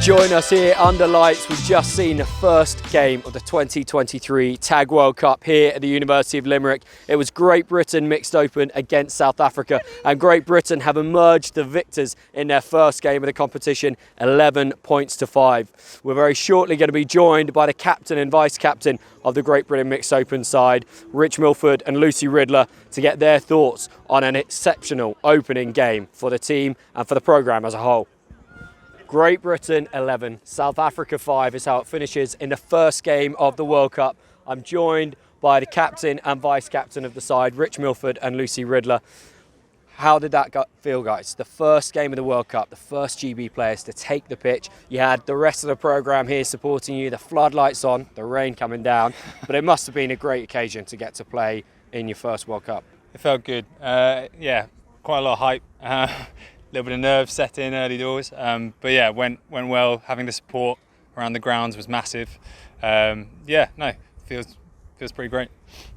join us here under lights. We've just seen the first game of the 2023 Tag World Cup here at the University of Limerick. It was Great Britain mixed open against South Africa, and Great Britain have emerged the victors in their first game of the competition, 11 points to 5. We're very shortly going to be joined by the captain and vice-captain of the Great Britain mixed open side, Rich Milford and Lucy Riddler, to get their thoughts on an exceptional opening game for the team and for the programme as a whole. Great Britain 11, South Africa 5 is how it finishes in the first game of the World Cup. I'm joined by the captain and vice-captain of the side, Rich Milford and Lucy Riddler. How did that feel, guys? The first game of the World Cup, the first GB players to take the pitch. You had the rest of the programme here supporting you, the floodlights on, the rain coming down, but it must have been a great occasion to get to play in your first World Cup. It felt good. Yeah, quite a lot of hype. A little bit of nerves set in early doors, but yeah, went well. Having the support around the grounds was massive. Feels pretty great.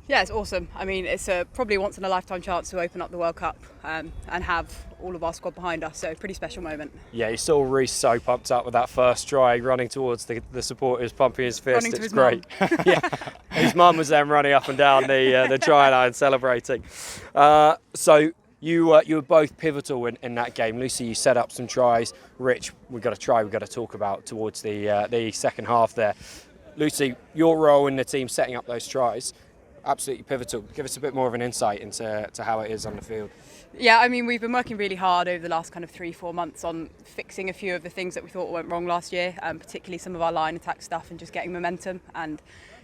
Yeah, it's awesome. I mean, it's probably a once in a lifetime chance to open up the World Cup and have all of our squad behind us. So pretty special moment. Yeah, you saw Reece so pumped up with that first try, running towards the supporters, pumping his fist. Running to his great. Yeah, his mum was then running up and down the try line celebrating. So. You were both pivotal in that game. Lucy, you set up some tries. Rich, we've got to talk about towards the second half there. Lucy, your role in the team setting up those tries, absolutely pivotal. Give us a bit more of an insight into how it is on the field. Yeah, I mean, we've been working really hard over the last kind of 3-4 months on fixing a few of the things that we thought went wrong last year, particularly some of our line attack stuff and just getting momentum. And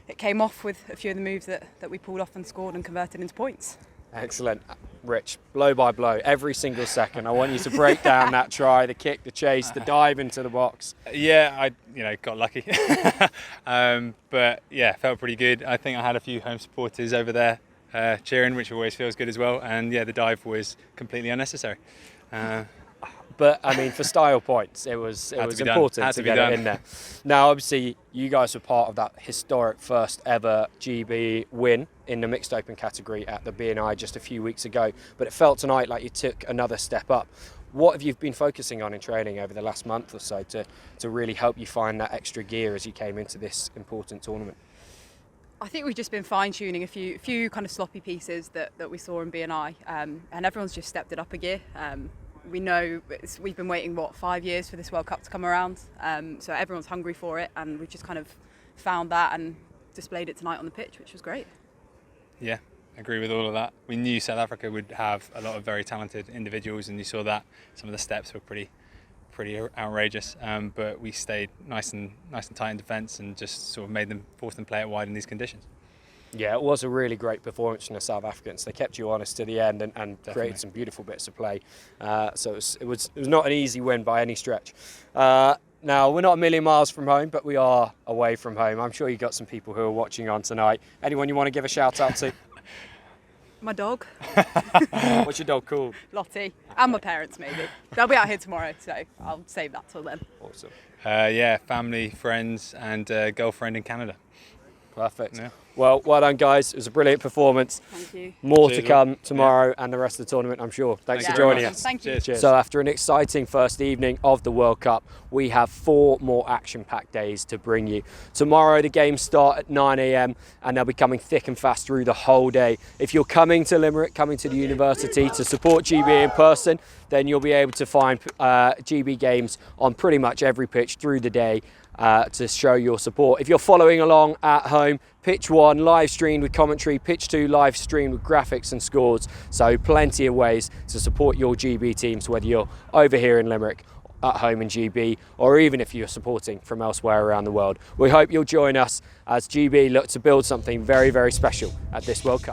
it came off with a few of the moves that we pulled off and scored and converted into points. Excellent. Rich, blow by blow, every single second. I want you to break down that try, the kick, the chase, the dive into the box. Yeah, I got lucky. But yeah, felt pretty good. I think I had a few home supporters over there cheering, which always feels good as well. And yeah, the dive was completely unnecessary. But I mean, for style points, it was important to get it in there. Now, obviously, you guys were part of that historic first ever GB win in the mixed open category at the BNI just a few weeks ago. But it felt tonight like you took another step up. What have you been focusing on in training over the last month or so to really help you find that extra gear as you came into this important tournament? I think we've just been fine-tuning a few kind of sloppy pieces that we saw in BNI, and everyone's just stepped it up a gear. We know we've been waiting, 5 years for this World Cup to come around, so everyone's hungry for it, and we've just kind of found that and displayed it tonight on the pitch, which was great. Yeah, I agree with all of that. We knew South Africa would have a lot of very talented individuals, and you saw that some of the steps were pretty outrageous, but we stayed nice and tight in defence and just sort of forced them play it wide in these conditions. Yeah, it was a really great performance from the South Africans. They kept you honest to the end and created some beautiful bits of play. So it was not an easy win by any stretch. Now, we're not a million miles from home, but we are away from home. I'm sure you got some people who are watching on tonight. Anyone you want to give a shout out to? My dog. What's your dog called? Lottie. And my parents, maybe. They'll be out here tomorrow, so I'll save that till then. Awesome. Yeah, family, friends, and girlfriend in Canada. Perfect. Yeah. Well done, guys. It was a brilliant performance. Thank you. More to come tomorrow and the rest of the tournament, I'm sure. Thanks for joining us. Thank you. Cheers. So after an exciting first evening of the World Cup, we have 4 more action-packed days to bring you. Tomorrow, the games start at 9 a.m. and they'll be coming thick and fast through the whole day. If you're coming to Limerick, coming to the university to support GB in person, then you'll be able to find GB games on pretty much every pitch through the day to show your support. If you're following along at home, pitch 1 live streamed with commentary, pitch 2 live streamed with graphics and scores. So plenty of ways to support your GB teams, whether you're over here in Limerick, at home in GB, or even if you're supporting from elsewhere around the world. We hope you'll join us as GB look to build something very, very special at this World Cup.